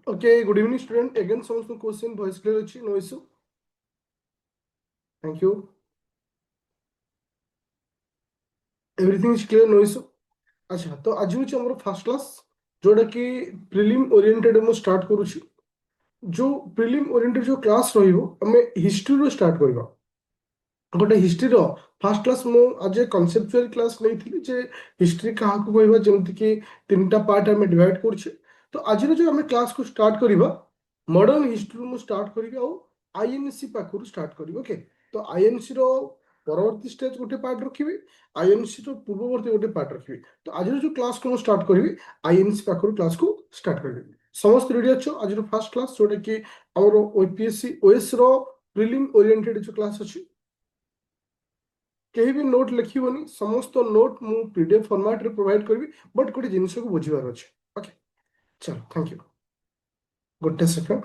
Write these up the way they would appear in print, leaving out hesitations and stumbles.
Okay, good evening, student. Again, some question, voice clear ଅଛି, no issue. Thank you. Everything is clear, no issue. अच्छा, तो आज हूँ ଆମର ଫାର୍ଷ୍ଟ କ୍ଲାସ୍ जोटा कि प्रिलिम ओरिएंटेड ମୁଁ स्टार्ट करूची जो प्रिलिम ओरिएंटेड जो क्लास रहिबो हमें हिस्ट्री रो स्टार्ट करबा गोटे हिस्ट्री रो फर्स्ट क्लास मु आज कॉन्सेप्चुअल क्लास नहीं जे हिस्ट्री कहा को कहबा जेमति कि तीनटा पार्ट हमें डिवाइड करछे तो आज जो हमें क्लास को स्टार्ट करबा मॉडर्न हिस्ट्री मु स्टार्ट करबी आ आईएनसी पाखरु स्टार्ट करबी ओके तो आईएनसी रो परवर्ती स्टेज गोटे पार्ट रखिबी आईएनसी रो पूर्ववर्ती गोटे पार्ट रखिबी तो आज जो क्लास को स्टार्ट करबी आईएनसी पाखरु क्लास को स्टार्ट करबी समस्त रेडी अच्छो आज फर्स्ट क्लास जोटा कि हमर ओपीएससी ओएस रो प्रिलिम ओरिएंटेड जो क्लास अछि कहीं भी नोट लिखिबनी समस्त नोट मु पीडीएफ फॉर्मेट रे प्रोवाइड करबी बट गोटे जिनिस को बुझिबार अछि ओके चलो थैंक यू गोटे सेकंड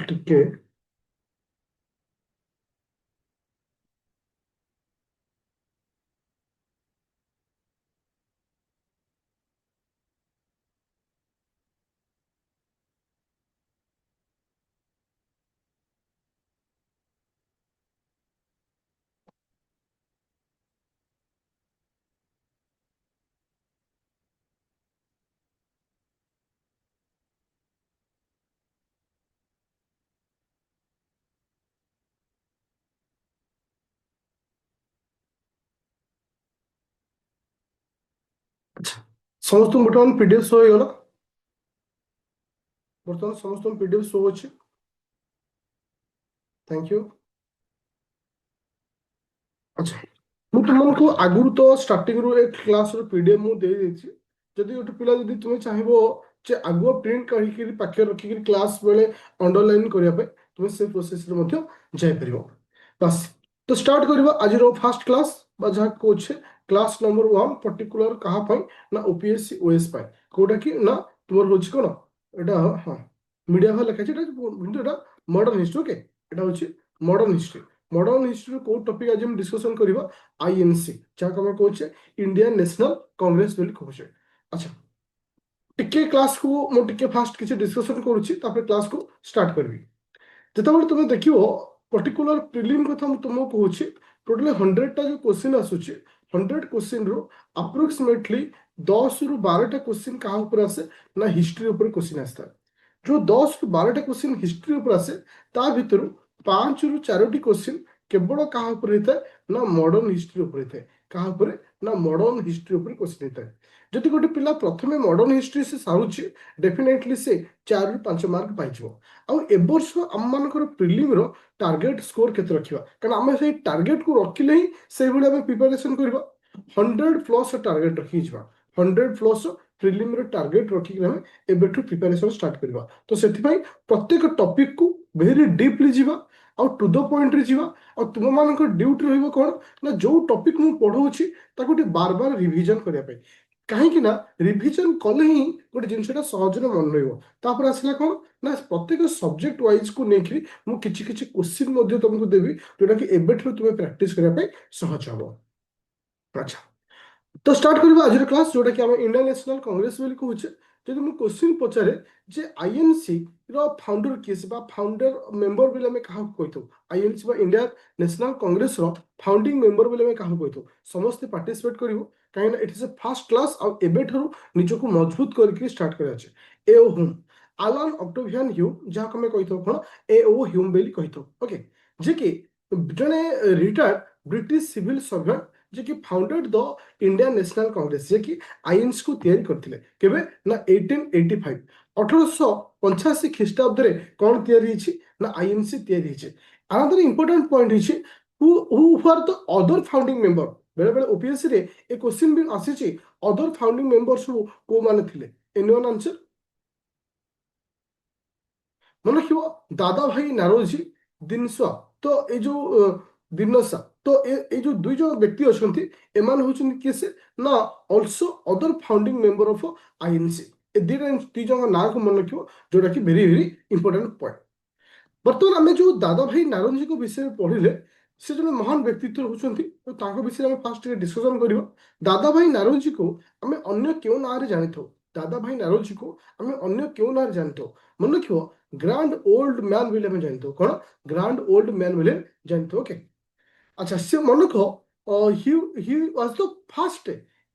ଟିକେ अच्छा समस्त बर्तमान पीडीएफ शो हो गला बर्तमान समस्त पीडीएफ शो अछि थैंक यू अच्छा ମୁଁ ତୁମକୁ ଆଗରୁ ତ ଷ୍ଟାର୍ଟିଂରୁ ଏ କ୍ଲାସର ପିଡିଏଫ୍ ମୁଁ ଦେଇଦେଇଛି ଯଦି ଗୋଟେ ପିଲା ଯଦି ତୁମେ ଚାହିଁବ ଯେ ଆଗୁଆ ପ୍ରିଣ୍ଟ କରିକି ପାଖରେ ରଖିକି କ୍ଲାସ୍ ବେଳେ ଅଣ୍ଡରଲାଇନ୍ କରିବା ପାଇଁ ତୁମେ ସେ ପ୍ରୋସେସରେ ମଧ୍ୟ ଯାଇପାରିବ ବାସ୍ ତ ଷ୍ଟାର୍ଟ କରିବା ଆଜିର ଫାର୍ଷ୍ଟ କ୍ଲାସ୍ ବା ଯାହା କହୁଛେ କ୍ଲାସ୍ ନମ୍ବର 1 ପର୍ଟିକୁଲାର କାହା ପାଇଁ ନା ଓପିଏସସି ଓଏସ୍ ପାଇଁ କୋଉଟା କି ନା ତୁମର ହଉଛି କ'ଣ ଏଇଟା ହଁ ମିଡିଆ ଭଲ ଲେଖା ଅଛି ଏଇଟା ମଡର୍ନ ହିଷ୍ଟ୍ରି ଓକେ ଏଇଟା ହଉଛି ମଡର୍ନ ହିଷ୍ଟ୍ରି मॉडर्न हिस्ट्री को टॉपिक आज हम डिस्कशन करबा आईएनसी जहाँ हम कहचे इंडियन नेशनल कांग्रेस बोली कहचे अच्छा टिके क्लास को मो टिके फास्ट किसी डिस्कशन करूची तापर क्लास को स्टार्ट करबी जेतेबेले तुम देखिबो पर्टिकुलर प्रिलिम कथा हम तुमको कहूची टोटल 100 टा जो क्वेश्चन आसुची 100 क्वेश्चन रो अप्रोक्सीमेटली 10 रु 12 टा क्वेश्चन कहा ऊपर आसे ना हिस्ट्री ऊपर क्वेश्चन आस्ता जो 10 रु 12 टा क्वेश्चन हिस्ट्री ऊपर आसे ता भितरु 5 रु 4 टी क्वेश्चन केवल कहा ऊपर होता है ना मॉडर्न हिस्ट्री ऊपर होता है कहा ऊपर ना मॉडर्न हिस्ट्री ऊपर क्वेश्चन होता है जदि गोटे पिला प्रथमे मॉडर्न हिस्ट्री से सारुची डेफिनेटली से 4 रु 5 मार्क पाइजो आ ए वर्ष आम मानकर प्रिलिम रो टार्गेट स्कोर केते रखिबा कारण आमे से टार्गेट को रखिले ही से भली आमे प्रिपरेशन करबा 100 प्लस टार्गेट रखि जबा 100 प्लस प्रिलिम रो टार्गेट रखि के हमें एबेठु प्रिपरेशन स्टार्ट करबा तो सेति पई प्रत्येक टॉपिक को वेरी डीपली जीवा और टू द पॉइंट रे जीवा और तुम मानकर ड्यूटी रहइबो कोन ना जो टॉपिक मु पढौछि ताको बार बार रिवीजन करिया पे कहीं ना रिविजन कले ही गोटे जिनसा सहज मन रहा आसला कौन ना प्रत्येक सब्जेक्ट वाइज को लेकिन मुझे किसी क्वेश्चन तुमको देवी जोटा कि एबेठू तुम्हें प्रैक्टिस करने सहज हम अच्छा तो स्टार्ट करवा आज क्लास जोटा कि इंडियन नेशनल कांग्रेस बोली कहूचे जब मुझे क्वेश्चन पचारे जे आईएनसी रो फाउंडर किए फाउंडर मेंबर बोले आम क्या कही आईएनसी बा इंडियन नेशनल कांग्रेस रो फाउंडिंग मेंबर बोले आम क्या कही समस्ते पार्टिसिपेट करिवो कहीं it is a first class आ एबेठू निजको मजबूत करके स्टार्ट करा A O Hume Allan Octavian Hume जहाँ आम कही कौन ए ओ ह्यूम बोली कही ओके जे कि जड़े रिटायर्ड ब्रिटिश सिविल सर्वेंट जे कि founded the Indian National Congress जे कि आईएनसी को तैयारी करथिले केबे ना 1885 1885 ख्रीष्टाब्द रे कोन तैयारी हिची ना आईएनसी तैयारी हिची अनदर इंपोर्टेंट पॉइंट हिची who are the other founding member बेले बेले ओपीएससी रे ए क्वेश्चन भी आसी छी अदर फाउंडिंग मेंबर्स को माने थिले एनीवन आंसर मन रखियो दादा भाई नारोजी दिनसा तो ये जो दिनसा तो ये जो दुई जन व्यक्ति अछंती एमान होचंती किए से ना also other founding member of INC ए दुई जन ना को मन रखियो जोटा कि वेरी वेरी इंपोर्टेंट पॉइंट बर्तमान आम जो दादा भाई नारंजी को विषय में पढ़िले से जन महान व्यक्तित्व होचंती तो ताको विषय में फास्ट डिस्कशन करियो दादा भाई नारंजी को आम अन्य क्यों ना रे जानि थो दादा भाई नारंजी को आम अन्य क्यों ना रे जानि थो मन रखियो ग्रांड ओल्ड मैन बोले आम जानि थो कोन ग्रांड ओल्ड मैन बोले जानि थो ओके अच्छा से मन रखो he was the first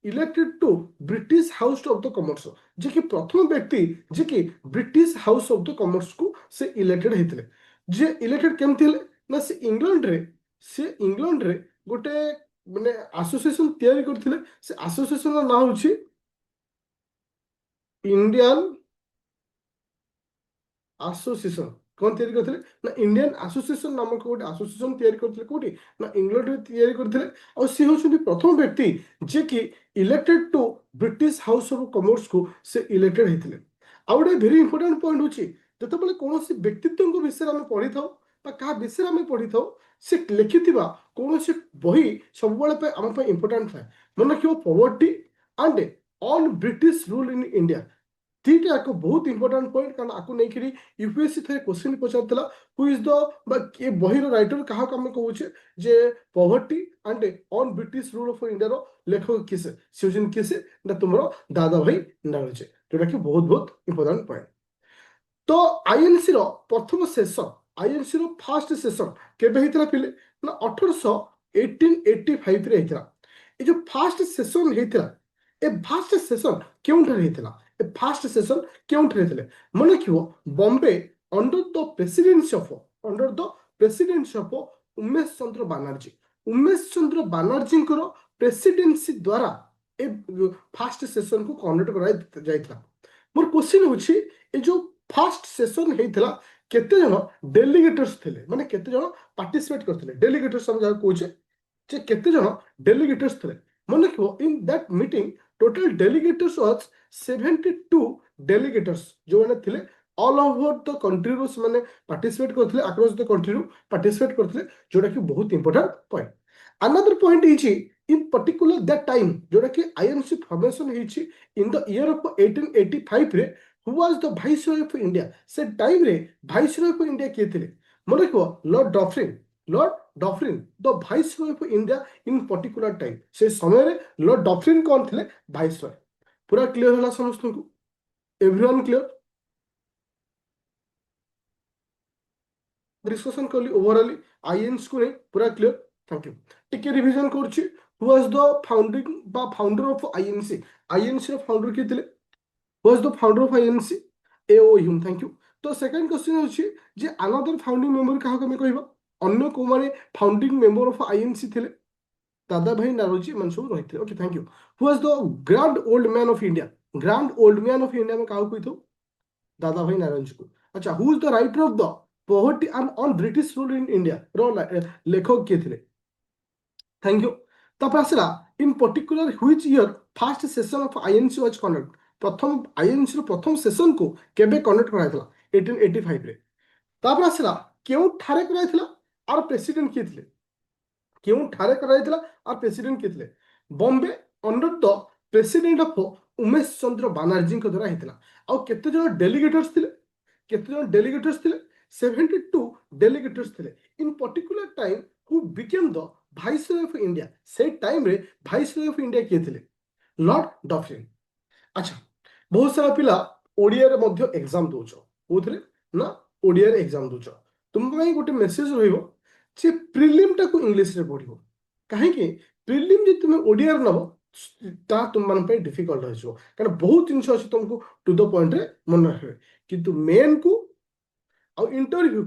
elected to British House of the commerce जे कि प्रथम व्यक्ति जे कि British House of the commerce को से इलेक्टेड हेतले जे इलेक्टेड केमति हेले ना से इंग्लैंड रे गोटे माने एसोसिएशन तयारी करथिले से एसोसिएशन ना होछि इंडियन एसोसिएशन कौन तैयारी करथिले ना इंडियन एसोसिएशन नामक गोटे एसोसिएशन तैयारी करथिले कोठी ना इंग्लैंड रे तैयारी करथिले और से होछुंती प्रथम व्यक्ति जे कि elected to British House of Commons को से इलेक्टेड हेतिले आ गोटे वेरी इंपोर्टेंट पॉइंट होछि जतबेले कोनोसी व्यक्तित्व को विषय में पढ़ी थाउ बा का विषय में पढ़ी थाउ से लिखिथिबा कोनोसी बही सब बेले पे हम पे इंपोर्टेंट थाए मन रखियो poverty and on British rule in India ठीक है बहुत इंपोर्टेंट पॉइंट कारण आपको नहीं करी यूपीएससी थे क्वेश्चन पचारतला हु इज द ये बही राइटर कहा हम कहूचे जे poverty and on British rule of India रो लेखक किसे सिजन किसे ना तुमरो दादा भाई नारंजी जोटा कि बहुत बहुत इंपोर्टेंट पॉइंट तो आईएनसी रो प्रथम session INC row first session केबे हितला पिले ना 1885 रे हितला ए जो फर्स्ट सेशन हितला ए फर्स्ट सेशन क्यों ठर हितला ए फर्स्ट सेशन क्यों ठर हितले मन रखियो Bombay under the presidency of Umesh Chandra Banerjee को प्रेसिडेंसी द्वारा ए फर्स्ट सेशन को कंडक्ट करा जायतला मोर क्वेश्चन होछि ए जो फर्स्ट सेशन हेतला केते जण डेलीगेटर्स थिले माने केते जण पार्टिसिपेट करथिले डेलीगेटर्स हम जा कहूचे जे केते जण डेलीगेटर्स थिले मन रखियो in that meeting total delegators was 72 delegators जो माने थिले ऑल ओवर द कंट्री रो माने पार्टिसिपेट करथिले अक्रॉस द कंट्री रो पार्टिसिपेट करथिले जोटा कि बहुत इंपोर्टेंट पॉइंट अनदर पॉइंट इछि इन पर्टिकुलर दैट टाइम जोटा कि आईएनसी फॉर्मेशन हिछि इन द ईयर ऑफ 1885 रे who was the viceroy of India से टाइम रे वाइसरॉय ऑफ इंडिया किए थिले मन रखियो Lord डॉफ्रिन the viceroy of India in particular time से समय रे लॉर्ड डॉफ्रिन कौन थिले वाइसरॉय पूरा क्लियर होला समस्त को एवरीवन क्लियर डिस्कशन करली ओवरऑल आईएनसी को नहीं पूरा क्लियर थैंक यू टिके रिवीजन करछि हु वाज द फाउंडिंग बा फाउंडर ऑफ आईएनसी रो फाउंडर किए थिले who was the founder of INC A O Hume thank you तो सेकंड क्वेश्चन होछि जे अनदर फाउंडिंग मेंबर काहा को मैं कहबा अन्य को माने फाउंडिंग मेंबर ऑफ आईएनसी थिले दादा भाई नारोजी मन सब रहिथे okay thank you who was the grand old man of India में काहा कहिथो दादा भाई नारायण को अच्छा who is the writer of the poverty and on British rule in India रो लेखक किए थे थैंक यू तापर आसला in particular which year first session of INC was conduct प्रथम आईएनसी रो प्रथम सेशन को केबे कंडक्ट कराइतला 1885 रे तापर आसला केउ ठारे कराइतला आर प्रेसिडेंट किए थे केउ ठारे कराइतला आर प्रेसिडेंट किए थे Bombay under the president of Umesh Chandra Banerjee को द्वारा हेतला आ केते जण डेलीगेटर्स थिले 72 डेलीगेटर्स थिले इन particular time who became the viceroy of India से टाइम रे वाइसरॉय ऑफ इंडिया किए थिले लॉर्ड डॉफ्रिन अच्छा बहुत सारा पिला ओडिया रे मध्य एग्जाम दोचो कोथरे ना ओडिया रे एग्जाम दोचो तुम पई गोटे मेसेज रहइबो जे प्रीलिम टा को इंग्लिश रे पढिबो काहे कि प्रीलिम जे तुम ओडिया रे नबो ता तुम मन पे डिफिकल्ट हो कारण बहुत जिनस अछि तुमको टू द पॉइंट रे मन रखे किंतु मेन को आ इंटरव्यू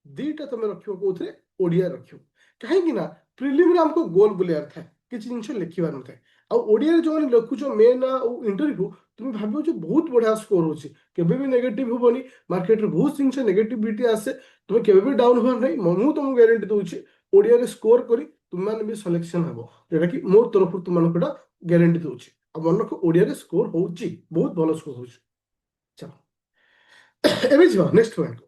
दीटा तुम रखियो कोथरे ओडिया रखियो काहे कि ना प्रीलिम रे हमको गोल बुलियार था किछ जिनस लिखिबार न था आ ओडिया रे जो लिखुचो मेन आ इंटरव्यू तुम भाबियो जे बहुत बढ़िया स्कोर होची केबे भी नेगेटिव होबनी मार्केट रे बहुत जिनस नेगेटिविटी आसे तुम केबे भी डाउन हो नै मु तुम गारंटी दोची ओडिया रे स्कोर करी तुम मान भी सिलेक्शन हबो जेटा कि मोर तरफ तुम मानकटा गारंटी दोची ଆଉ ମନେ ରଖ ଓଡ଼ିଆରେ ସ୍କୋର ହଉଛି, ବହୁତ ଭଲ ସ୍କୋର ହଉଛି। ଚାଲ ଏବେ ଯିବା ନେକ୍ସଟ ପଏଣ୍ଟ।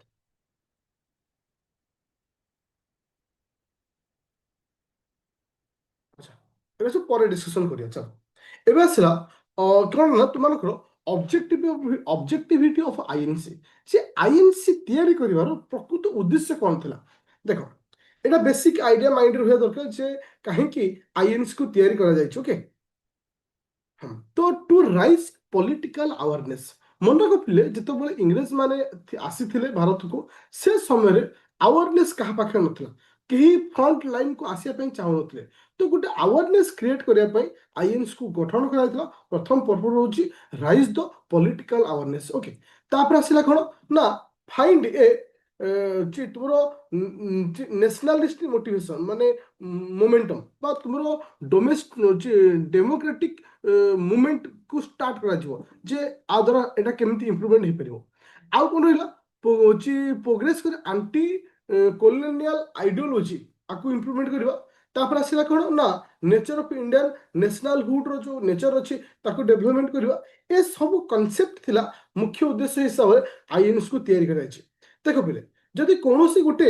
ଆଚ୍ଛା, ଏବେ ସବୁ ପରେ ଡିସ୍କସନ କରିବା। ଚାଲ ଏବେ ଆସିଲା କଣ ନା ତୁମମାନଙ୍କର ଅବଜେକ୍ଟିଭିଟି ଅଫ ଆଇଏନସି। ସେ ଆଇଏନସି ତିଆରି କରିବାର ପ୍ରକୃତ ଉଦ୍ଦେଶ୍ୟ କଣ ଥିଲା? ଦେଖ, ଏଇଟା ବେସିକ ଆଇଡିଆ ମାଇଣ୍ଡରେ ରହିବା ଦରକାର ଯେ କାହିଁକି ଆଇଏନସି କୁ ତିଆରି କରାଯାଇଛି। ଓକେ, ତ ଟୁ ରାଇଜ ପଲିଟିକାଲ ଆୱାରନେସ। ମନେ ରଖିଲେ ଯେତେବେଳେ ଇଂରେଜ ମାନେ ଆସିଥିଲେ ଭାରତକୁ, ସେ ସମୟରେ ଆୱାରନେସ କାହା ପାଖରେ ନଥିଲା, କେହି ଫ୍ରଣ୍ଟ ଲାଇନକୁ ଆସିବା ପାଇଁ ଚାହୁଁନଥିଲେ। ତ ଗୋଟେ ଆୱାରନେସ କ୍ରିଏଟ କରିବା ପାଇଁ ଆଇଏନସି କୁ ଗଠନ କରାଯାଇଥିଲା। ପ୍ରଥମ ପର୍ବ ହଉଛି ରାଇଜ ଦ ପଲିଟିକାଲ ଆୱାରନେସ। ଓକେ, ତାପରେ ଆସିଲା କଣ ନା ଫାଇଣ୍ଡ ଏ ତୁମର ନ୍ୟାସନାଲିଷ୍ଟ ମୋଟିଭେସନ ମାନେ ମୋମେଣ୍ଟମ ବା ତୁମର ଡେମୋକ୍ରାଟିକ ମୁଭମେଣ୍ଟ କୁ ଷ୍ଟାର୍ଟ କରାଯିବ ଯେ ଆ ଦ୍ୱାରା ଏଟା କେମିତି ଇମ୍ପ୍ରୁଭମେଣ୍ଟ ହେଇପାରିବ। ଆଉ କଣ ରହିଲା ହଉଛି ପ୍ରୋଗ୍ରେସ କରି ଆଣ୍ଟି କଲୋନିଆଲ ଆଇଡିଓଲୋଜି ଆକୁ ଇମ୍ପ୍ରୁଭମେଣ୍ଟ କରିବା। ତାପରେ ଆସିଲା କଣ ନା nature of Indian national hood ର ଯୋଉ ନେଚର ଅଛି ତାକୁ ଡେଭଲପମେଣ୍ଟ କରିବା। ଏ ସବୁ କନସେପ୍ଟ ଥିଲା ମୁଖ୍ୟ ଉଦ୍ଦେଶ୍ୟ ହିସାବରେ ଆଇଏନଏସ କୁ ତିଆରି କରାଯାଇଛି। ଦେଖ ପିଲେ, ଯଦି କୌଣସି ଗୋଟେ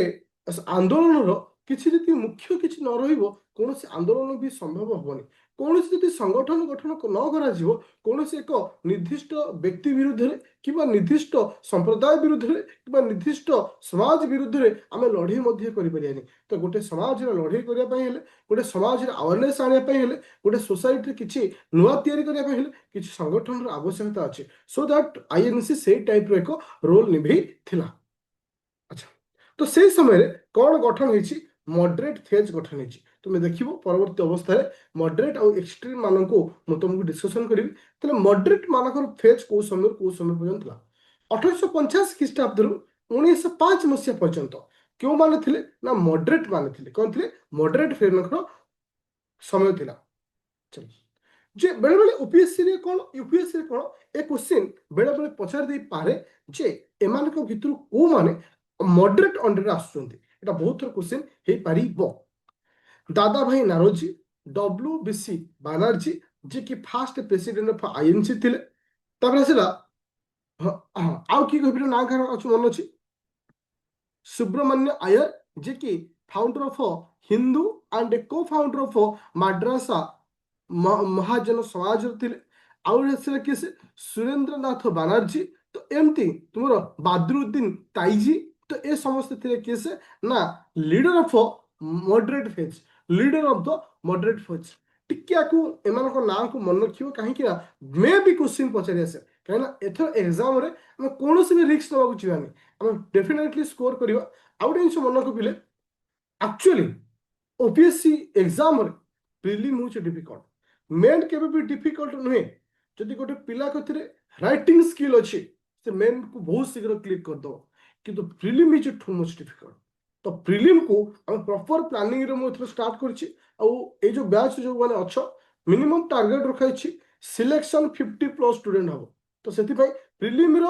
ଆନ୍ଦୋଳନର କିଛି ଯଦି ମୁଖ୍ୟ କିଛି ନ ରହିବ, କୌଣସି ଆନ୍ଦୋଳନ ବି ସମ୍ଭବ ହବନି। କୌଣସି ଯଦି ସଂଗଠନ ଗଠନ ନ କରାଯିବ, କୌଣସି ଏକ ନିର୍ଦ୍ଦିଷ୍ଟ ବ୍ୟକ୍ତି ବିରୁଦ୍ଧରେ କିମ୍ବା ନିର୍ଦ୍ଦିଷ୍ଟ ସମ୍ପ୍ରଦାୟ ବିରୁଦ୍ଧରେ କିମ୍ବା ନିର୍ଦ୍ଦିଷ୍ଟ ସମାଜ ବିରୁଦ୍ଧରେ ଆମେ ଲଢ଼େଇ ମଧ୍ୟ କରିପାରିବାନି। ତ ଗୋଟେ ସମାଜରେ ଲଢ଼େଇ କରିବା ପାଇଁ ହେଲେ, ଗୋଟେ ସମାଜରେ ଆୱାରନେସ୍ ଆଣିବା ପାଇଁ ହେଲେ, ଗୋଟେ ସୋସାଇଟିରେ କିଛି ନୂଆ ତିଆରି କରିବା ପାଇଁ ହେଲେ କିଛି ସଂଗଠନର ଆବଶ୍ୟକତା ଅଛି। ସୋ ଦ୍ୟାଟ୍ ଆଇଏନସି ସେଇ ଟାଇପର ଏକ ରୋଲ ନିଭେଇ ଥିଲା। ଆଚ୍ଛା, ତ ସେଇ ସମୟରେ କଣ ଗଠନ ହେଇଛି? ମଡରେଟ ଫେଜ୍ ଗଠନ ହେଇଛି। ତୁମେ ଦେଖିବ ପରବର୍ତ୍ତୀ ଅବସ୍ଥାରେ ମଡରେଟ ଆଉ ଏକ୍ସଟ୍ରିମ ମାନଙ୍କୁ ମୁଁ ତୁମକୁ ଡିସ୍କସନ କରିବି। ତାହେଲେ ମଡରେଟ ମାନଙ୍କର ଫେଜ୍ କୋଉ ସମୟ ପର୍ଯ୍ୟନ୍ତ ଥିଲା? 1850 ଖ୍ରୀଷ୍ଟାବ୍ଦରୁ 1905 ମସିହା ପର୍ଯ୍ୟନ୍ତ କେଉଁମାନେ ଥିଲେ ନା ମଡରେଟ ମାନେ ଥିଲେ। କଣ ଥିଲେ? ମଡରେଟ ଫେଜ୍ଙ୍କର ସମୟ ଥିଲା। ଯେ ବେଳେବେଳେ ଓପିଏସସି ରେ କଣ, ୟୁପିଏସସି ରେ କଣ, ଏ କ୍ୱେଶ୍ଚିନ୍ ବେଳେବେଳେ ପଚାରି ଦେଇପାରେ ଯେ ଏମାନଙ୍କ ଭିତରୁ କୋଉମାନେ ମଡରେଟ ଅଣ୍ଡରରେ ଆସୁଛନ୍ତି। ଏଟା ବହୁତ ଥର କ୍ୱେଶ୍ଚିନ୍ ହେଇପାରିବ। ଦାଦା ଭାଇ ନାରୋଜି, WBC ବାନାର୍ଜୀ, ଯିଏକି ଫାଷ୍ଟ ପ୍ରେସିଡେଣ୍ଟ ଅଫ ଆଇଏନସି ଥିଲେ। ତାପରେ ଆସିଲା ଆଉ କିଏ କହିପାରିବ ନାଁ କାହାର ଅଛି ମନେ ଅଛି? ସୁବ୍ରମଣ୍ୟ ଆୟର, ଯିଏକି founder of Hindu and co founder of Madras Mahajan ସମାଜର ଥିଲେ। ଆଉ ଆସିଲା କିଏ? ସେ ସୁରେନ୍ଦ୍ରନାଥ ବାନାର୍ଜୀ। ତ ଏମିତି ତୁମର ବାଦ୍ରୁଦ୍ଦିନ ତାଇଜି। ତ ଏ ସମସ୍ତେ ଥିଲେ କିଏ? ସେ ନା leader of moderate phase, leader of the moderate phase. ଟିକେ ଆକୁ ଏମାନଙ୍କ ନାଁକୁ ମନେ ରଖିବ, କାହିଁକି ନା ମେ ବି କ୍ୱେଶ୍ଚିନ୍ ପଚାରି ଆସେ। କାହିଁକିନା ଏଥର ଏକ୍ସାମରେ ଆମେ କୌଣସି ବି ରିସ୍କ ନେବାକୁ ଯିବାନି, ଆମେ ଡେଫିନେଟଲି ସ୍କୋର କରିବା। ଆଉ ଗୋଟେ ଜିନିଷ ମନେ ରଖିଲେ, ଆକ୍ଚୁଆଲି ଓପିଏସସି ଏକ୍ସାମରେ ପ୍ରିଲିମ୍ ହେଉଛି ଡିଫିକଲ୍ଟ, ମେନ୍ କେବେ ବି ଡିଫିକଲ୍ଟ ନୁହେଁ। ଯଦି ଗୋଟେ ପିଲା କତିରେ ରାଇଟିଂ ସ୍କିଲ୍ ଅଛି, ସେ ମେନ୍କୁ ବହୁତ ଶୀଘ୍ର କ୍ଲିକ୍ କରିଦେବ। କିନ୍ତୁ prelim is too much difficult. ତ ପ୍ରିଲିମ୍କୁ ଆମେ ପ୍ରପର ପ୍ଲାନିଂରେ ମୁଁ ଏଥର ଷ୍ଟାର୍ଟ କରିଛି। ଆଉ ଏଇ ଯୋଉ ବ୍ୟାଚ୍ ଯୋଉମାନେ ଅଛ, ମିନିମମ୍ ଟାର୍ଗେଟ ରଖାଯାଇଛି ସିଲେକ୍ସନ 50+ ଷ୍ଟୁଡେଣ୍ଟ ହବ। ତ ସେଥିପାଇଁ ପ୍ରିଲିମ୍ର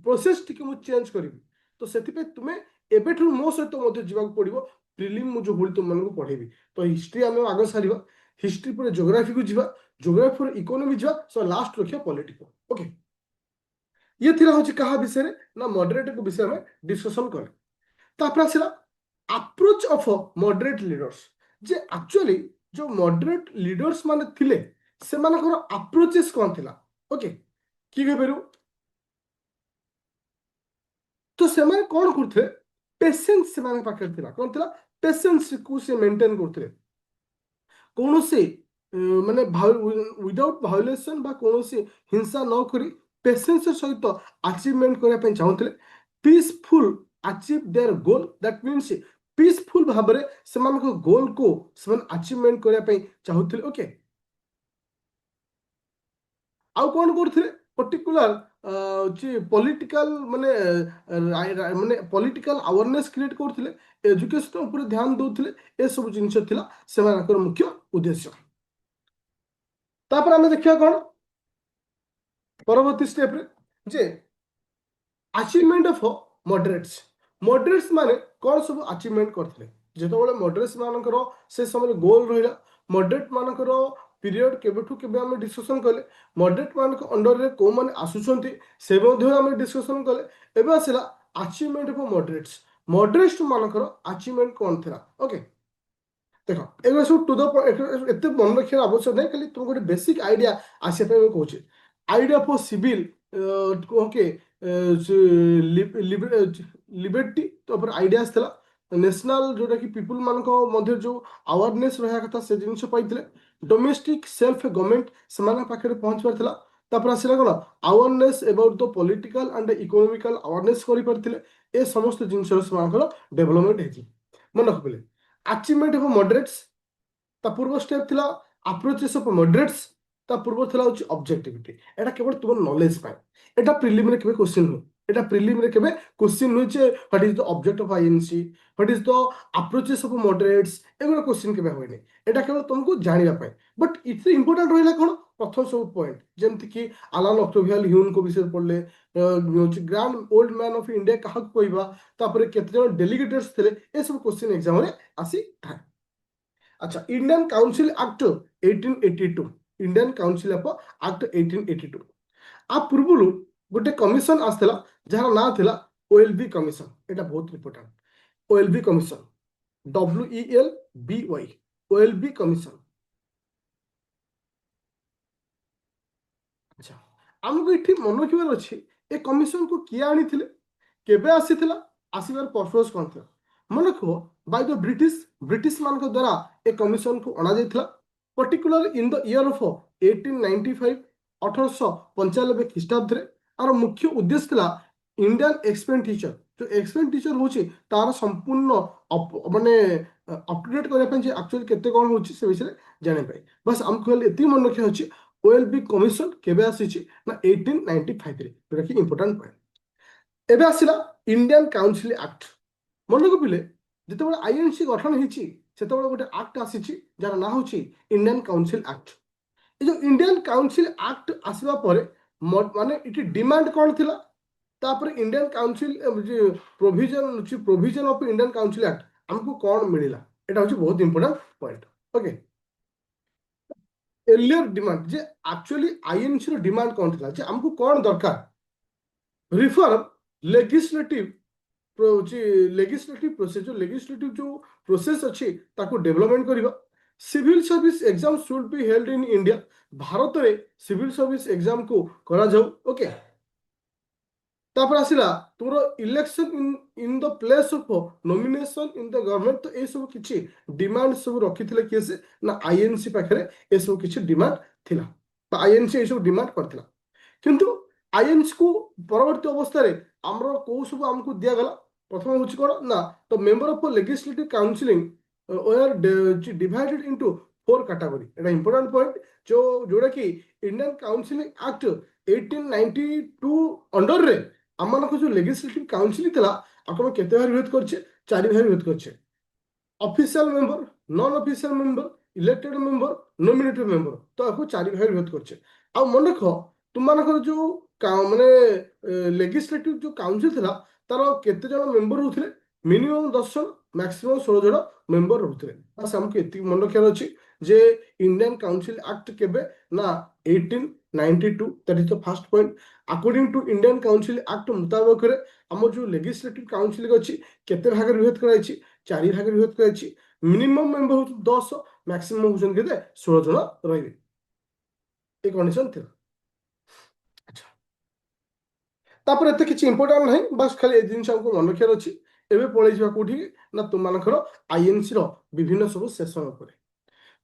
ପ୍ରୋସେସ ଟିକେ ମୁଁ ଚେଞ୍ଜ କରିବି। ତ ସେଥିପାଇଁ ତୁମେ ଏବେଠୁ ମୋ ସହିତ ମଧ୍ୟ ଯିବାକୁ ପଡ଼ିବ। ପ୍ରିଲିମ୍ ମୁଁ ଯୋଉଭଳି ତୁମମାନଙ୍କୁ ପଢ଼େଇବି। ତ ହିଷ୍ଟ୍ରି ଆମେ ଆଗ ସାରିବା, ହିଷ୍ଟ୍ରି ପରେ ଜୋଗ୍ରାଫିକୁ ଯିବା, ଜୋଗ୍ରାଫି ପରେ ଇକୋନୋମି ଯିବା, ସୋ ଲାଷ୍ଟ ରଖିବା ପଲିଟିକୁ। ଓକେ, ଇଏ ଥିଲା ହେଉଛି କାହା ବିଷୟରେ ନା ମଡରେଟଙ୍କ ବିଷୟରେ ଆମେ ଡିସ୍କସନ କଲେ। ତାପରେ ଆସିଲା ଆପ୍ରୋଚ ଅଫ ମଡରେଟ ଲିଡର୍ସ। ଯେ ଆକ୍ଚୁଆଲି ଯୋଉ ମଡରେଟ ଲିଡର୍ସ ମାନେ ଥିଲେ, ସେମାନଙ୍କର ଆପ୍ରୋଚେସ୍ କଣ ଥିଲା? ଓକେ, କିଏ କହିପାରିବ? ତ ସେମାନେ କଣ କରୁଥିଲେ? ପେସେନ୍ସ ସେମାନଙ୍କ ପାଖରେ ଥିଲା। କଣ ଥିଲା? ପେସେନ୍ସକୁ ସେ ମେଣ୍ଟେନ୍ କରୁଥିଲେ। କୌଣସି ମାନେ ୱିଦାଉଟ୍ ଭାয়োଲେସନ ବା କୌଣସି ହିଂସା ନ କରି ପେସେନ୍ସର ସହିତ ଆଚିଭମେଣ୍ଟ କରିବା ପାଇଁ ଚାହୁଁଥିଲେ। Peaceful achieve their goal, that means peaceful ଭାବରେ ସେମାନଙ୍କ ଗୋଲକୁ ସେମାନେ ଆଚିଭମେଣ୍ଟ କରିବା ପାଇଁ ଚାହୁଁଥିଲେ। ଓକେ, ଆଉ କଣ କରୁଥିଲେ? ପର୍ଟିକୁଲାର ପଲିଟିକାଲ ମାନେ ପଲିଟିକାଲ ଆୱାରନେସ୍ କ୍ରିଏଟ୍ କରୁଥିଲେ, ଏଜୁକେସନ ଉପରେ ଧ୍ୟାନ ଦଉଥିଲେ। ଏସବୁ ଜିନିଷ ଥିଲା ସେମାନଙ୍କର ମୁଖ୍ୟ ଉଦ୍ଦେଶ୍ୟ। ତାପରେ ଆମେ ଦେଖିବା କଣ ପରବର୍ତ୍ତୀ ଷ୍ଟେପରେ, ଯେ ଆଚିଭମେଣ୍ଟ ଅଫ ମଡରେଟ୍ସ। ମଡରେଟ୍ସ ମାନେ କଣ ସବୁ ଆଚିଭମେଣ୍ଟ କରିଥିଲେ? ଯେତେବେଳେ ମଡରେଟ୍ସ ମାନଙ୍କର ସେ ସମୟରେ ଗୋଲ ରହିଲା, ମଡରେଟ୍ ମାନଙ୍କର ପିରିୟଡ଼ କେବେଠୁ କେବେ ଆମେ ଡିସ୍କସନ୍ କଲେ, ମଡରେଟ୍ ମାନଙ୍କ ଅଣ୍ଡରରେ କୋଉମାନେ ଆସୁଛନ୍ତି ସେ ମଧ୍ୟ ଆମେ ଡିସ୍କସନ୍ କଲେ। ଏବେ ଆସିଲା ଆଚିଭମେଣ୍ଟ ଅଫ୍ ମଡରେଟ୍ସ। ମଡରେଟ୍ସ ମାନଙ୍କର ଆଚିଭମେଣ୍ଟ କ'ଣ ଥିଲା? ଓକେ, ଦେଖ ଏଗୁଡ଼ା ସବୁ ଟୁ ଦ ଏତେ ମନେ ରଖିବାର ଆବଶ୍ୟକ ନାହିଁ, ଖାଲି ତୁମକୁ ଗୋଟେ ବେସିକ୍ ଆଇଡ଼ିଆ ଆସିବା ପାଇଁ ମୁଁ କହୁଛି। Idea for civil okay, liberty ତାପରେ ଆଇଡ଼ିଆ ଆସିଥିଲା। ନ୍ୟାସନାଲ ଯୋଉଟାକି ପିପୁଲ ମାନଙ୍କ ମଧ୍ୟରେ ଯୋଉ ଆୱାରନେସ୍ ରହିବା କଥା ସେ ଜିନିଷ ପାଇଥିଲେ। ଡୋମେଷ୍ଟିକ୍ ସେଲ୍ଫ ଗଭର୍ଣ୍ଣମେଣ୍ଟ ସେମାନଙ୍କ ପାଖରେ ପହଞ୍ଚି ପାରିଥିଲା। ତାପରେ ଆସିଲା କ'ଣ, awareness about the political and economical awareness କରିପାରିଥିଲେ। ଏ ସମସ୍ତ ଜିନିଷର ସେମାନଙ୍କର ଡେଭଲପମେଣ୍ଟ ହେଇଛି। ମନେ ରଖିଥିଲେ ଆଚିଭମେଣ୍ଟ ଅଫ୍ ମଡରେଟ୍ସ, ତା ପୂର୍ବ ଷ୍ଟେପ୍ ଥିଲା ଆପ୍ରୋଚେସ୍ ଅଫ୍ ମଡରେଟ୍ସ, ତା ପୂର୍ବ ଥିଲା ହଉଛି ଅବଜେକ୍ଟିଭିଟି। ଏଟା କେବଳ ତୁମ ନଲେଜ ପାଇଁ, ଏଟା ପ୍ରିଲିମିରେ କେବେ କ୍ୱେଶ୍ଚିନ୍ ନୁହେଁ। এটা প্রিলিমিরে কেবে কোশ্চিন হয়েছে what is the object of INC, what is the approaches of moderates, এগুলো কোশ্চিন কেবে হয়নি। এটা কেবল তোমাকে জাঁয়া বট ইথে ইম্পর্টাট রহলা কোণ, প্রথম সব পয়েন্ট যেমিতিকি আলান অক্টোভিয়াল হিউনଙ୍କ বিষୟରେ পড়লে, grand old man of India কাহাକୁ কইবা, তারপরে কেতে জন ডেলিগেটর্স থিলে, এসব কোশ্চিন এক্সামরে আসি থাকে। আচ্ছা, Indian council act 1882, Indian council of act 1882। आ पूर्व गोटे कमिशन आसला जार ना थिला ओएलबी कमिशन। एटा बहुत इंपोर्टेंट, ओएलबी कमिशन, WELBY, ओएलबी कमिशन। अच्छा, आमको ये मन रखिबार अछि ए कमिशन को किए आनी थिले, केबे आसीथिला, आसीबार पर्पस कोन थिला। मन रखो बाय द ब्रिटिश मान द्वारा ए कमिशन को अना जाइथिला, particular in the year of 1895, 1895 ख्रीष्टाब्द। आर मुख्य उद्देश्य था इंडियन एक्सपेंडिचर, जो एक्सपेंडिचर होची तार संपूर्ण माने अपडेट करने एक्चुअली केते कौन होची से विषय जाने पाए। बस आमको एति मन रखिया अछि ओएलबी कमिशन केबे आसीची ना 1895 रे, जोटा कि इंपोर्टेंट पॉइंट। एबे आसिला इंडियन काउंसिल एक्ट। मन को पिले जेतेबेले आईएनसी गठन होईची सेतेबेले गोटे एक्ट आसीची जार ना होची इंडियन काउंसिल एक्ट। ए जो इंडियन काउंसिल एक्ट आसीबा परे माने इटी डिमांड कौन थिला, तापर Indian council provision of Indian council act हमको कौन मिलिला, एटा होची बहुत important point. Okay, earlier demand जे एक्चुअली आईएनसी रो डिमांड कौन थिला, जे हमको कौन दरकार, रिफॉर्म लेजिस्लेटिव प्रोसेस, लेजिस्लेटिव जो प्रोसेस अच्छी ताको डेवलपमेंट करिबा। Civil service exam should be held in India, Bharat रे सिविल सर्विस एग्जाम को करा जाऊ। ओके, तापर आसिला तुमरो election in the place of nomination in the government. तो ए सब किछि डिमांड सब रखिथिले किए से ना आईएनसी पाखरे ए सब किछि डिमांड थिला, तो आईएनसी ए सब डिमांड करथिला। किंतु आईएनसी को परवर्ती अवस्था रे हमरो को सब हमको दिया गला। प्रथम होछि कोन ना, तो member of legislative counselling were divided into 4 category. Etah important point, जो जोड़ा कि इंडियन काउंसिलिंग एक्ट 1892 अंडर रे आम जो लेजिस्लेटिव काउंसिल थिला आपण केते भाग विरोध करछे, 4 भाग विरोध करछे। Official member, non official member, elected member, nominated member, तो आपको 4 भाग विरोध करछे। आ मन रख तुम मानकर जो माने लेजिस्लेटिव जो काउंसिल थिला तार केते जण मेंबर होथिले, मिनिमम 10 जण, मैक्सिमम 16 जण मेंबर होथिले। बस हमको एति मन रखियार अछि जे इंडियन काउंसिल एक्ट केबे ना 1892, that is the first point. According to Indian council act मुताबिक रे हमर जो लेजिस्लेटिव काउंसिल अछि केते भाग विरोध कराइछि, 4 भाग विरोध कराइछि। मिनिमम मेंबर हो 10, मैक्सिमम होछन केते 16 जण रहिबे, ए कंडीशन थिला। अच्छा, तापर एते किछि इंपोर्टेंट नाही, बस खाली ए जिंस हमको मन रखियार अछि। एबे पळै जिवा कोठी ना तुम मानकर आईएनसी रो विभिन्न सब सेशन उपरे।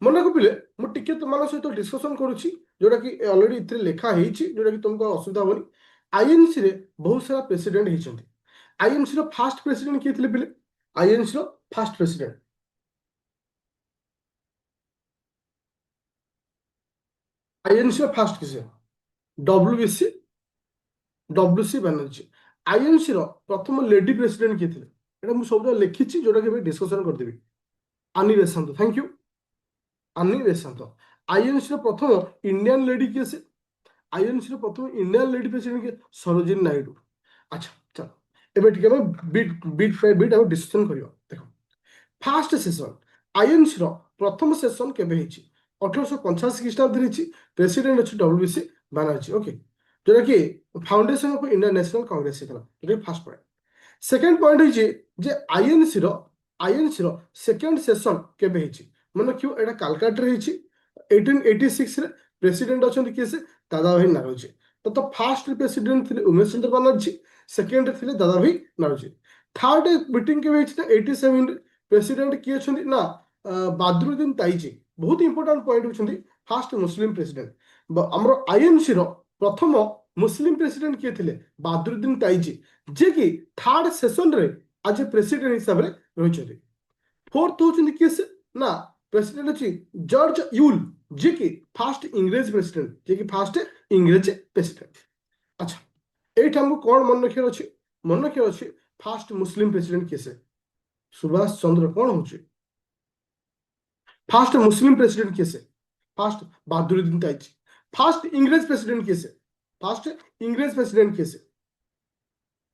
मन को पिले मु टिके तुम मान सहित डिस्कशन करूछि, जोटा कि ऑलरेडी इथे लेखा हेछि, जोटा कि तुमको असुविधा होनी। आईएनसी रे बहुत सारा president हेछंती। INC row first president किए थिले पिले, INC row first president, INC row first किसे, डब्ल्यूबीसी डब्ल्यूसी बनर्जी। आईएनसी रो प्रथम लेडी प्रेसिडेंट किए थिले, एटा मु सब लिखिछि, जोटा कि डिस्कशन कर देबी। आनी बेसांत, थैंक यू, आनी बेसांत। आईएनसी रो प्रथम इंडियन लेडी किए से, आईएनसी रो प्रथम इंडियन लेडी प्रेसिडेंट के सरोजिनी नायडू। अच्छा चलो एबे ठीक है, बीट बीट बाय बीट हम डिस्कशन करियो। देखो, फर्स्ट सेशन आईएनसी रो प्रथम सेशन केबे हेछि 1885 ଖ୍ରୀଷ୍ଟାବ୍ଦରେ ପ୍ରେସିଡେଣ୍ଟ ଅଛି WBC ବାନାର୍ଜୀ। ଓକେ, ଯୋଉଟା କି foundation of Indian national Congress ହେଇଥିଲା। ଏଇଟା ଫାର୍ଷ୍ଟ ପଏଣ୍ଟ। ସେକେଣ୍ଡ ପଏଣ୍ଟ ହେଇଛି ଯେ ଆଇଏନସି ର ସେକେଣ୍ଡ ସେସନ କେବେ ହେଇଛି ମନେ ରଖିବ। ଏଇଟା କାଲକାଟାରେ ହେଇଛି 1886 ରେ। ପ୍ରେସିଡେଣ୍ଟ ଅଛନ୍ତି କିଏ? ସେ ଦାଦାଭାଇ ନାରୋଜୀ। ତ ଫାର୍ଷ୍ଟ ପ୍ରେସିଡେଣ୍ଟ ଥିଲେ ଉମେଶ ଚନ୍ଦ୍ର ବାନାର୍ଜୀ, ସେକେଣ୍ଡ ଥିଲେ ଦାଦାଭାଇ ନାରୋଜୀ। ଥାର୍ଡ ମିଟିଂ କେବେ ହେଇଛି ନା 87 ରେ। ପ୍ରେସିଡେଣ୍ଟ କିଏ ଅଛନ୍ତି ନା ବାଦରୁଦ୍ଦିନ ତାଇଜୀ। ବହୁତ ଇମ୍ପୋର୍ଟାଣ୍ଟ ପଏଣ୍ଟ ହେଉଛନ୍ତି ଫାର୍ଷ୍ଟ ମୁସଲିମ ପ୍ରେସିଡେଣ୍ଟ। ଆମର ଆଇଏନସି ର ପ୍ରଥମ ମୁସଲିମ ପ୍ରେସିଡେଣ୍ଟ କିଏ ଥିଲେ? ବାଦରୁଦ୍ଦିନ ତାଇଜୀ, ଯିଏକି ଥାର୍ଡ ସେସନରେ ଆଜି ପ୍ରେସିଡେଣ୍ଟ ହିସାବରେ ରହିଛନ୍ତି। ଫୋର୍ଥ ହେଉଛନ୍ତି କିଏ? ସେ ନା ପ୍ରେସିଡେଣ୍ଟ ଅଛି ଜର୍ଜ ୟୁଲ୍, ଯିଏକି ଫାର୍ଷ୍ଟ ଇଂରେଜ ପ୍ରେସିଡେଣ୍ଟ, ଯିଏକି ଫାର୍ଷ୍ଟ ଇଂରେଜ ପ୍ରେସିଡେଣ୍ଟ। ଆଚ୍ଛା, ଏଇଠି ଆମକୁ କ'ଣ ମନେ ରଖିବାର ଅଛି? ମନେ ରଖିବାର ଅଛି ଫାର୍ଷ୍ଟ ମୁସଲିମ ପ୍ରେସିଡେଣ୍ଟ କିଏ? ସେ ସୁଭାଷ ଚନ୍ଦ୍ର କ'ଣ ହଉଛି फास्ट मुस्लिम प्रेसिडेंट किए से? फास्ट बहादुरुद्दीन ताइजी। फास्ट इंग्रेज प्रेसिडेंट किए से? फास्ट इंग्रेज प्रेसिडेंट किए से?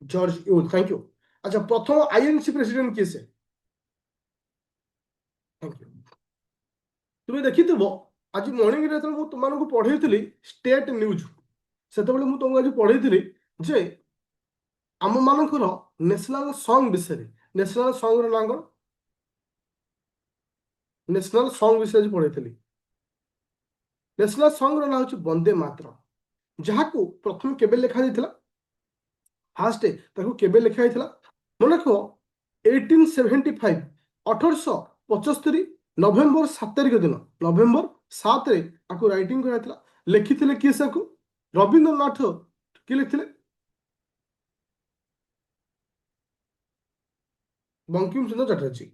George Yule. Thank you. अच्छा, प्रथम आईएनसी प्रेसिडेंट किए से? Thank you. तुम्हें देखिथिबो आज मॉर्निंग रे तो तुमको पढ़ेइथिली स्टेट न्यूज, सेतेबेले मु तुमको आज पढ़ेइथिली जे आम मानकर नेशनल सॉन्ग विषय। नेशनल सॉन्ग रो नाम कोन? नेशनल सॉन्ग विषय पढ़ेइथिली। नेशनल सॉन्ग रो नाम होची वंदे मातरम, जहाको प्रथम केबे लिखा जाइथिला? फास्ट ताको केबे लिखा जाइथिला मन रखो 1875 1875 नवेम्बर 7 तारिख दिन, नवेम्बर 7 रे आको राइटिंग कराइथिला। लिखिथिले किए साको? रविंद्रनाथ कि लिखिथिले? बंकिम चंद्र चटर्जी।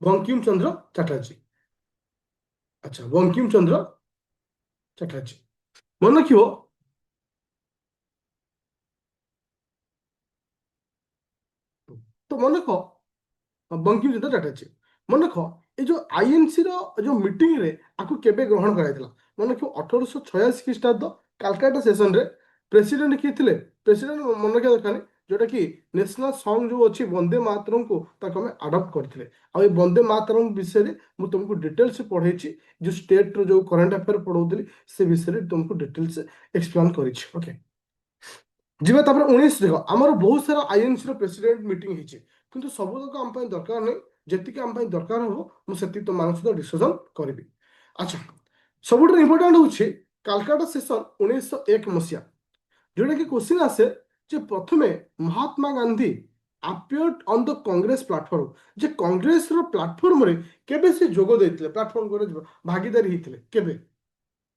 बंकिम चंद्र चटर्जी। अच्छा, बंकिम चंद्र चटर्जी मन रखियो। तो मन रखो बंकिम चंद्र चटर्जी। मन रख ये जो आईएनसी जो मीटिंग रे आपको केबे ग्रहण कराइथिला मन रखो 1886 ख्रीष्टाब्द कालकाटा सेशन रे। प्रेसिडेंट किए थे? प्रेसिडेंट मन रखा दरकार जोटा कि नेशनल सॉन्ग जो अच्छी वंदे मातरम को ताको हमें अडॉप्ट करथिले। आ ये वंदे मातरम विषय रे मु तुमको डिटेल्स पढ़ेछि, जो स्टेट रो जो करंट अफेयर पढ़ौतली से विषय रे तुमको डिटेल्स एक्सप्लेन करिछि। ओके, जिबा तापर 19 देखो हमर बहुत सारा आईएनसी रो प्रेसिडेंट मीटिंग हिची, किंतु सब तक हम पय दरकार नै। जेतिके हम पय दरकार हो मु सेति तो मान सहित डिस्कशन करबी। अच्छा, सबुठ इम्पोर्टेंट होछि कालकाटा सेशन 1901 मसिया, जोटा कि क्वेश्चन आसे जे प्रथमे Mahatma Gandhi appeared on the Congress platform, जे कांग्रेस रो प्लेटफॉर्म रे केबे से जोगो देथिले, प्लेटफॉर्म करे भागीदारी हिथिले केबे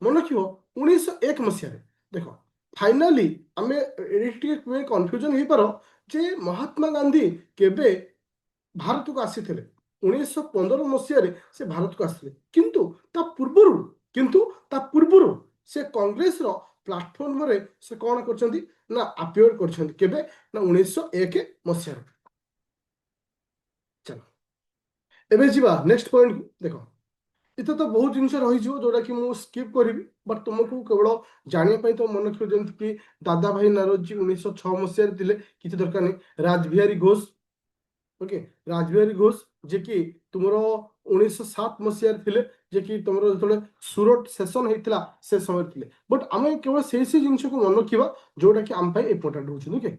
मन रखियो 1901 मसिया रे। देखो फाइनाली आमे एटिके कन्फ्यूजन हे पारो जे महात्मा गांधी केबे भारत को आसीथिले। 1915 मसिया रे से भारत को आसीथिले, किंतु ता पूर्वरु से कांग्रेस रो प्लेटफॉर्म रे से कोन करछंती ना अपियर करछंती केबे ना 1901 मसिया रे। चलो एबे जीवा नेक्स्ट पॉइंट को देखो। इतना तो बहुत जिन रही जोटा कि मुझे स्कीप करी, बट तुमको केवल जानापी तो मन रख जमी कि दादा भाई नारोजी 1906 मसीह किसी दरकार नहीं। राजबिहारी घोष, ओके, राजबिहारी घोष जे कि तुम 1907 मसीह थे, जे कि तुम जो सुरत सेशन होता से समय थे। बट आम केवल से जिन को मन रखा जोटा कि आम इम्पोर्टाट हो। ओके,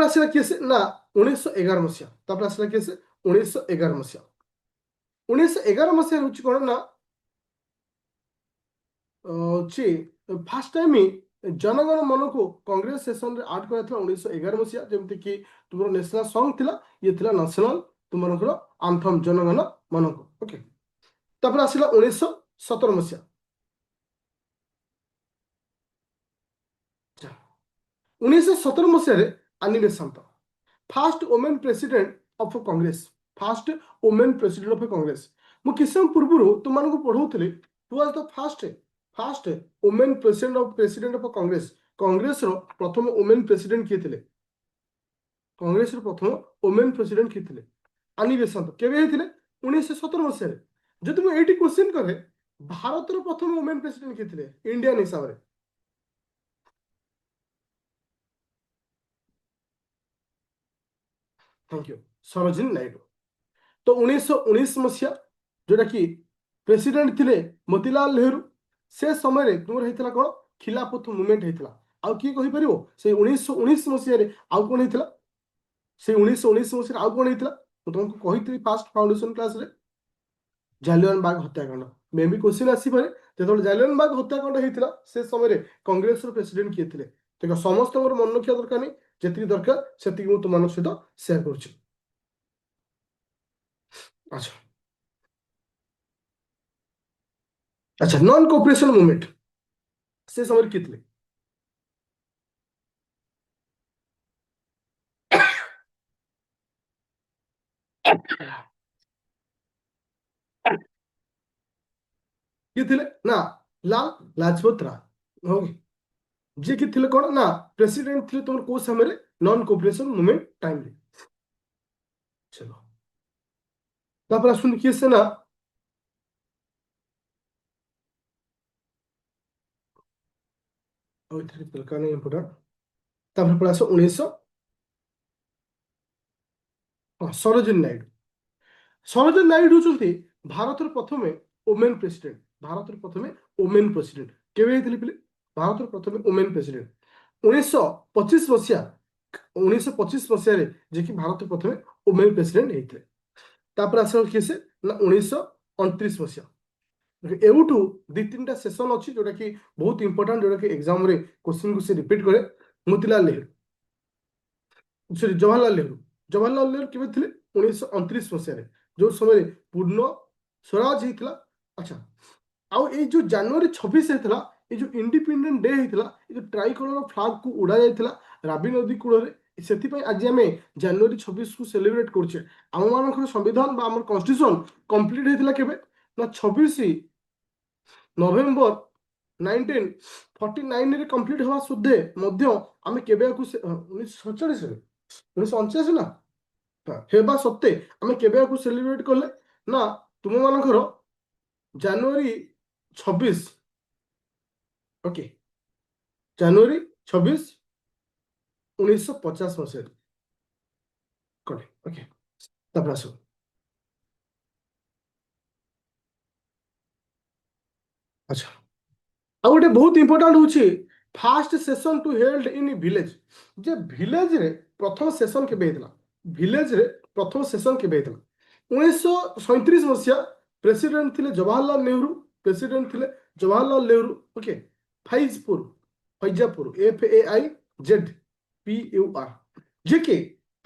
आसला किए से ना 1911 मसीहा। आसला किए से 1911 मसीहा। 1911 मसीहा हूँ कौन ना फास्ट टाइम जनगण मन को कांग्रेस सेशन रे आड करा 1911 मसीहा। जमती कि तुम नेशनल सॉन्ग थिला, ये थिला नेशनल तुमर आंथम जनगण मन को। ओके, तापर आसिला 1917 मसीहा। 1917 मसीह रे Annie Besant first women president of Congress. First women president of Congress मु किछ समय पूर्व तुमको पढ़ौଥିଲି who was the first women president of Congress. Congress रो प्रथम वुमेन प्रेसिडेंट किए थे? कांग्रेस रो प्रथम वुमेन प्रेसिडेंट किए थे? आनी बेसांत। केबे हेतिले? 1917 मसीह रे। जदि मु एटी क्वेश्चन करे भारत रो प्रथम वुमेन प्रेसिडेंट किए थे इंडियन हिसाब रे? Thank you, Sarojini Naidu. तो 1919 मसीहा जोटा कि प्रेसिडेंट थिले मोतीलाल नेहरू से समय तुमर होता कौन खिलाफत मुवमेंट होता आउ किए कहीपर से 1919 मसीह आउ कौन होता से 1919 मसीह आउ कौन होता तुमको कही फास्ट फाउंडेशन क्लास रे जालियन बाग हत्याकांड मे भी क्वेश्चन आसपे जो जालियन बाग हत्याकांड होता से समय कांग्रेस प्रेसिडेंट किए थे देख समस्त मन रखा दरकार नहीं जी दरकार से तुम सहित सेयार कर अच्छा अच्छा नॉन कोऑपरेशन मूवमेंट से समय कितने किए थे ना लाल लाजपत राय हो जी कि थे कौन ना प्रेसिडेंट थे तुम को समय नॉन कोऑपरेशन मूवमेंट टाइम रे चलो तापर आसुन किए से ना इंपोर्टेंट तापर पड़ा 1900 सरोजिनी नायडू सरोजिनी नायडू होती भारत प्रथम वोमेन प्रेसिडेंट भारत प्रथम वोमेन प्रेसिडेंट केवे होते पिले भारत प्रथम वोमेन प्रेसिडेंट 1925 मसीहा 1925 मसीह जे कि भारत प्रथम वोमेन प्रेसिडेंट होते तापर आस किए से ना 1929 मसीहा एवठू दी तीन टा सेशन अच्छी जोटा कि बहुत इंपोर्टेंट जोटा कि एग्जाम रे क्वेश्चन को से रिपीट करे मोतीलाल नेहरू सॉरी जवाहरलाल नेहरू केवे थे 1929 मसीह जो समय पूर्ण स्वराज होता अच्छा आउ ये जो जनवरी 26 होता ये जो इंडिपेंडेंट डे होता ये जो ट्राई कलर फ्लाग को उड़ा जाता राबी नदी कूल से आज आम जनवरी 26 को सेलिब्रेट करछे आम मान संविधान कन्स्टिट्यूशन कंप्लीट होता केवे ना 26 नवेम्बर 1949 रे कंप्लीट हवा सुद्धे मध्य आम केबे 1947 1989 ना हाँ हेबा सत्ते आम केबे सेलिब्रेट कले ना तुम मानकर जनवरी 26 ओके जनवरी 26 1950 मसीह कले ओके तापर आसो अच्छा आ गोटे बहुत इंपोर्टेंट होची first session to held in village जे विलेज रे प्रथम सेशन केबे हेतला विलेज रे प्रथम सेशन केबे हेतला 1937 मसीहा प्रेसिडेंट थिले जवाहरलाल नेहरू प्रेसिडेंट थिले जवाहरलाल नेहरू ओके फैजपुर फैजापुर FAIZPUR जे कि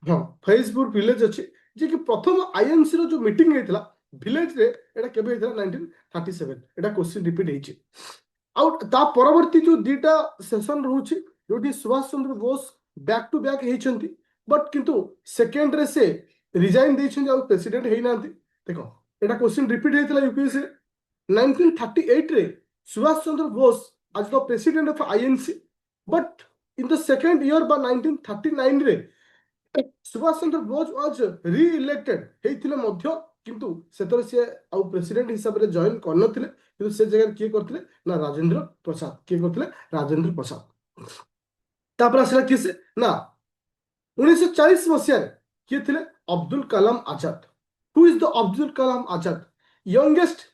हाँ फैजपुर विलेज अच्छे जे कि प्रथम आईएनसी रो जो मीटिंग हेतला विलेज रे एटा केबे हेतला 1937 एटा क्वेश्चन रिपीट हेछि आउ ता परवर्ती जो दीटा सेशन रोचे जोटी Subhash Chandra Bose back to back हेचंती बट किंतु सेकेंड रे से रिजाइन देछन आउ प्रेसिडेंट हेई नांती देखो एटा क्वेश्चन रिपीट हेतला यूपीएससी 1938 रे Subhash Chandra Bose as the president of INC but in the second year by 1939 रे सुभाष चंद्र बोस वाज री-इलेक्टेड हेइथिले मध्य किंतु सेतर से आउ प्रेसिडेंट हिसाब रे जॉइन करनथिले किंतु से जगह किए करथिले ना राजेंद्र प्रसाद किए करथिले राजेंद्र प्रसाद तापर आसला किसे ना 1940 मसीहा किए थिले Abdul Kalam Azad who is the Abdul Kalam Azad youngest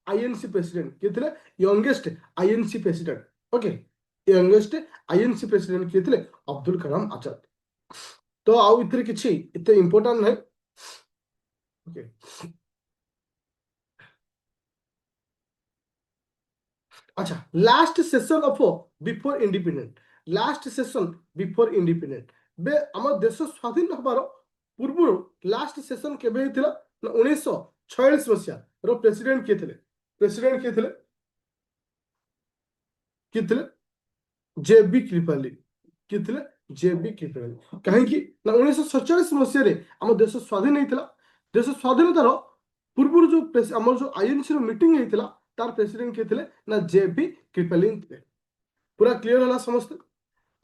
INC president किए थिले youngest INC president okay youngest INC president किए थिले अब्दुल कलाम आजाद तो आउ इतरे किछि इते इंपोर्टेंट है ओके अच्छा last session of before independent बे हमर देश स्वाधीन हबार पूर्व लास्ट सेशन केबे हेतिला 1946 मसिया रो प्रेसिडेंट किए थिले जेबी कृपलानी किए जेबी कृपलानी कहीं ना 1947 मसीह आम देश स्वाधीन होता देश स्वाधीनतार पूर्व जो आम जो आईएनसी मीटिंग होता तार प्रेसिडेंट किए थे ना जेबी कृपलानी थे पूरा क्लीयर है समस्त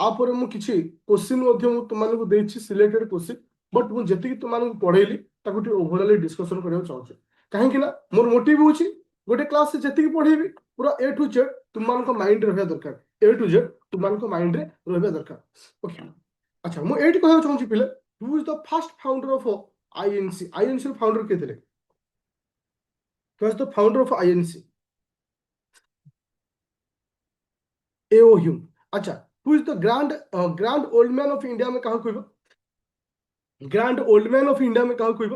आपर मुझे क्वेश्चन तुमको सिलेक्टेड क्वेश्चन बट मुझे तुमको पढ़ेली ओभरअल डिस्कसन करने चाहूँ कहीं मोर मोटिव हूँ गोटे क्लास से जी पढ़ेबी पूरा A to Z तुम माइंड रहा दरकार A to Z तुम माइंड रहा दरकार ओके अच्छा मुझे कहना चाहूँ पिले who is the first founder of INC founder किए थे? The founder of INC? A O Hume. अच्छा, who is the grand old man of India में कहा कोई? Grand old man of India में कहा कोई?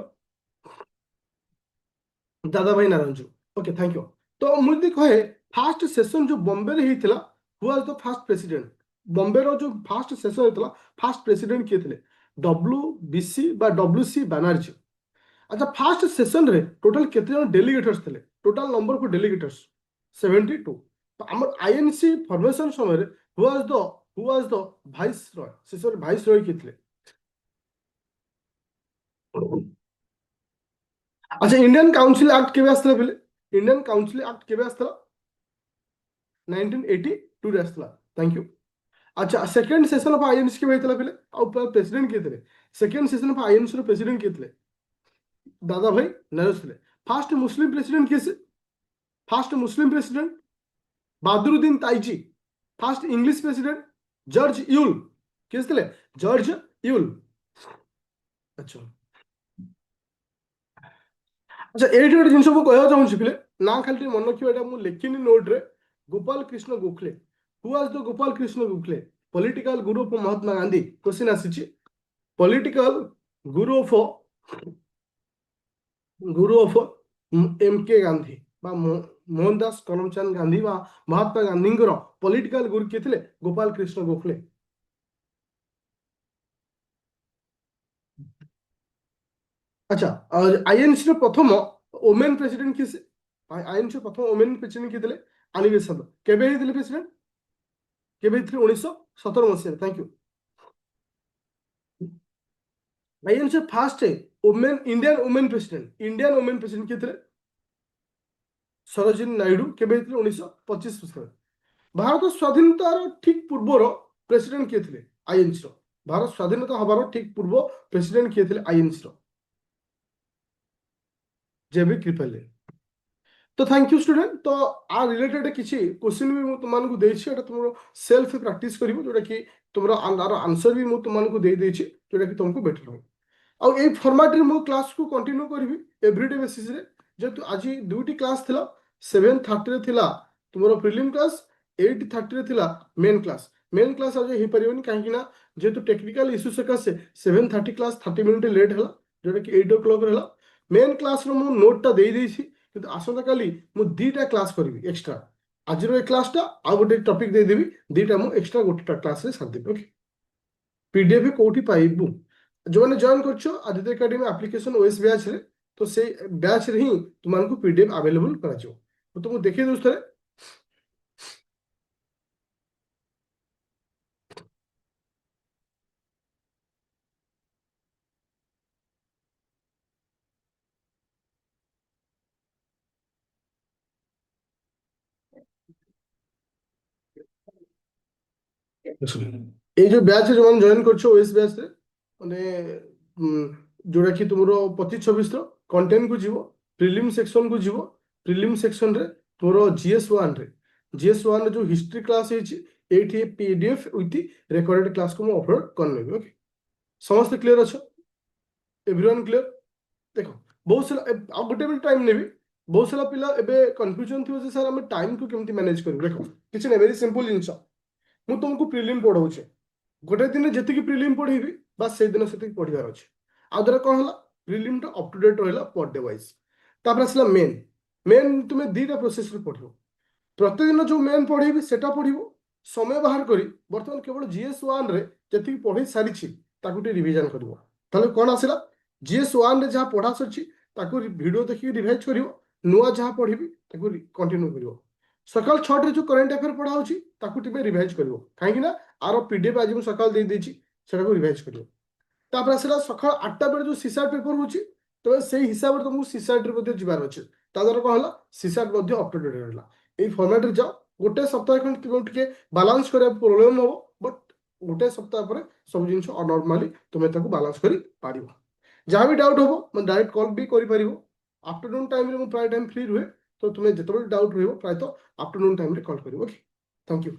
दादा भाई नारायण। Okay, thank you. तो मुझे कहे फास्ट सेशन जो बॉम्बे रे हितला, who was the first president? Bombay रो जो फास्ट सेशन हितला, फर्स्ट प्रेसिडेंट किए थे? डब्ल्यू बीसी बा डब्ल्यू सी बनर्जी। अच्छा, फास्ट सेशन रे टोटल केते जन डेलीगेटर्स थे? Total number of delegators 72। तो हमर आईएनसी फॉर्मेशन समय रे who was the viceroy? से सर वाइस रॉय किए थे? अच्छा, इंडियन काउंसिल एक्ट केबे आस्था बेले? इंडियन काउंसिल एक्ट केबे आस्था? 1982 रे आस्था। Thank you. अच्छा, सेकंड सेशन ऑफ आईएनसी के होइतला बेले और प्रेसिडेंट किए थे? सेकंड सेशन ऑफ आईएनसी रो प्रेसिडेंट किए थे? दादा भाई नरस थे। फास्ट मुस्लिम प्रेसिडेंट किए से? First Muslim president Badruddin Tyabji. First English president George Yule. किए थे? George Yule. अच्छा अच्छा, ଏଇଠି ଗୋଟେ ଜିନିଷ ମୁଁ କହିବାକୁ ଚାହୁଁଛି ପିଲେ, ନା ଖାଲି ଟିକେ ମନେ ରଖିବା, ଏଇଟା ମୁଁ ଲେଖିନି ନୋଟରେ। Gopal Krishna Gokhale, who was the Gopal Krishna Gokhale? Political guru of Mahatma Gandhi. Question ଆସିଛି, political guru of M K Gandhi ବା ମୋହନ ଦାସ କରମଚାନ୍ଦ ଗାନ୍ଧୀ ବା ମହାତ୍ମା ଗାନ୍ଧୀଙ୍କର ପଲିଟିକାଲ ଗୁରୁ କିଏ ଥିଲେ? ଗୋପାଳ କୃଷ୍ଣ ଗୋଖଲେ। আচ্ছা, আইএনসি র প্রথম ওমেন প্রেসিডেন্ট কিଏ? আইএনসি র প্রথম ওমেন প্রেসিডেন্ট কিଏ ଥିଲେ? আনি বেসান্ত। কেবে ହେଇଥିଲେ প্রেসিডেন্ট? কেবে ହେଇଥିଲେ? 1917 মସିହାରେ। Thank you. আইএনসি ର ফার্স্ট ইন্ডিয়ান ওমেন প্রেসিডেন্ট কিଏ ଥିଲେ? সরোজিনী নাইডু। কেবে ହେଇଥିଲେ? 1925 মସିହାରେ। ଭାରତ ସ୍ୱାଧୀନତାର ଠିକ ପୂର୍ବର ପ୍ରେସିଡେଣ୍ଟ କିଏ ଥିଲେ ଆଇଏନସି ର? ଭାରତ ସ୍ୱାଧୀନତା ହବାର ଠିକ ପୂର୍ବ ପ୍ରେସିଡେଣ୍ଟ କିଏ ଥିଲେ ଆଇଏନସି ର? ଜେବି କ୍ରିପାଲେ। तो थैंक यू स्टूडेंट। तो आ रिलेटेड किसी क्वेश्चन भी तुमको देछि, एटा तुम सेल्फ प्रैक्टिस करिवो, जोटा कि तुमरो आंसर भी मु तुमको दे देछि, जोटा कि तुमको बेटर हो। ଆଉ ଏଇ ଫର୍ମାଟରେ ମୁଁ କ୍ଲାସକୁ କଣ୍ଟିନ୍ୟୁ କରିବି ଏଭ୍ରିଡେ ବେସିସରେ। ଯେହେତୁ ଆଜି ଦୁଇଟି କ୍ଲାସ୍ ଥିଲା, 7:30ରେ ଥିଲା ତୁମର ପ୍ରିଲିମ୍ କ୍ଲାସ୍, 8:30ରେ ଥିଲା ମେନ୍ କ୍ଲାସ୍। ମେନ୍ କ୍ଲାସ୍ ଆଜି ହେଇପାରିବନି, କାହିଁକି ନା ଯେହେତୁ ଟେକ୍ନିକାଲ ଇସ୍ୟୁ ସକାଶେ 7:30 କ୍ଲାସ୍ 30 ମିନିଟ୍ ଲେଟ୍ ହେଲା, ଯୋଉଟାକି 8 o'clock ହେଲା। ମେନ୍ କ୍ଲାସ୍ର ମୁଁ ନୋଟ୍ଟା ଦେଇଦେଇଛି, କିନ୍ତୁ ଆସନ୍ତାକାଲି ମୁଁ ଦୁଇଟା କ୍ଲାସ୍ କରିବି ଏକ୍ସଟ୍ରା। ଆଜିର ଏ କ୍ଲାସ୍ଟା ଆଉ ଗୋଟେ ଟପିକ୍ ଦେଇଦେବି, ଦୁଇଟା ମୁଁ ଏକ୍ସଟ୍ରା ଗୋଟେ କ୍ଲାସ୍ରେ ସାରିଦେବି। ଓକେ, PDF କୋଉଠି ପାଇବୁ? जो जॉइन कर Aditya academy application OS batch रे, तो से बैच रे ही तुमको PDF अवेलेबल करा जो। तो तुमको देखिए दोस्तों, ये जो बैच जो जॉइन कर ओएस बैच रे माने जोड़ा कि तुमरो 25-26 रो कंटेंट को जीवो, प्रीलिम सेक्शन को जीवो। प्रीलिम सेक्शन रे तुमरो GS1 रे, GS1 रे जो हिस्ट्री क्लास है एठी PDF विथ रिकॉर्डेड क्लास को मैं अपलोड कर नेबी। ओके, समस्त क्लियर अच्छो? Everyone clear? देखो, बहुत सारा आ गोटे भी टाइम नेबी। बहुत सारा पिला एबे कंफ्यूजन थियो जे सर हम टाइम को केमती मैनेज करू। देखो, किछ नै, वेरी सिंपल जिंस। मु तुमको प्रीलिम पढ़ाऊचे, गोटे दिन जी प्रिलिम पढ़ेबी बस से दिन से पढ़ार अच्छे। आ द्वारा कौन है, प्रिलिम टा अप टू डेट रहा पर डे वाइज। तापर आसला मेन। मेन तुम्हें दुईटा प्रोसेस पढ़, प्रतिदिन जो मेन पढ़ेबी से पढ़ो, समय बाहर करी बर्तमान केवल GS1 रे जी पढ़ी सारी रिविजन कर। कौन आसला, GS1 रे जहाँ पढ़ा सरी वीडियो देखिए रिवाइज कर, नुआ जहाँ पढ़ी कंटिन्यू कर। सकाल 6 जो करेन्ट अफेयर पढ़ा होती रिवाइज कर, कहीं आर PDF आज मुझे सकाल दे रिवाइज कर। तापर आसला सकाल 8टा बेले जो सीसाट पेपर होची, तो से हिसाब से तुमको सीसाट रे जीवार अच्छे। द्वारा कौन है, सीसाट अप टू डेट रहा। यही फर्माट रे जाओ, गोटे सप्ताह खंड टे बालांस करा प्रोब्लेम हम, बट गोटे सप्ताह पर सब जिन नॉर्मली तुम्हें बालांस कर पार। जहाँ भी डाउट हम मैं डायरेक्ट कॉल भी कर। आफ्टरनून टाइम रे प्राय टाइम फ्री रुहे, तो तुम्हें जिते डाउट रहा प्रायतः आफ्टरनून टाइम रे कॉल कर। Okay, thank you.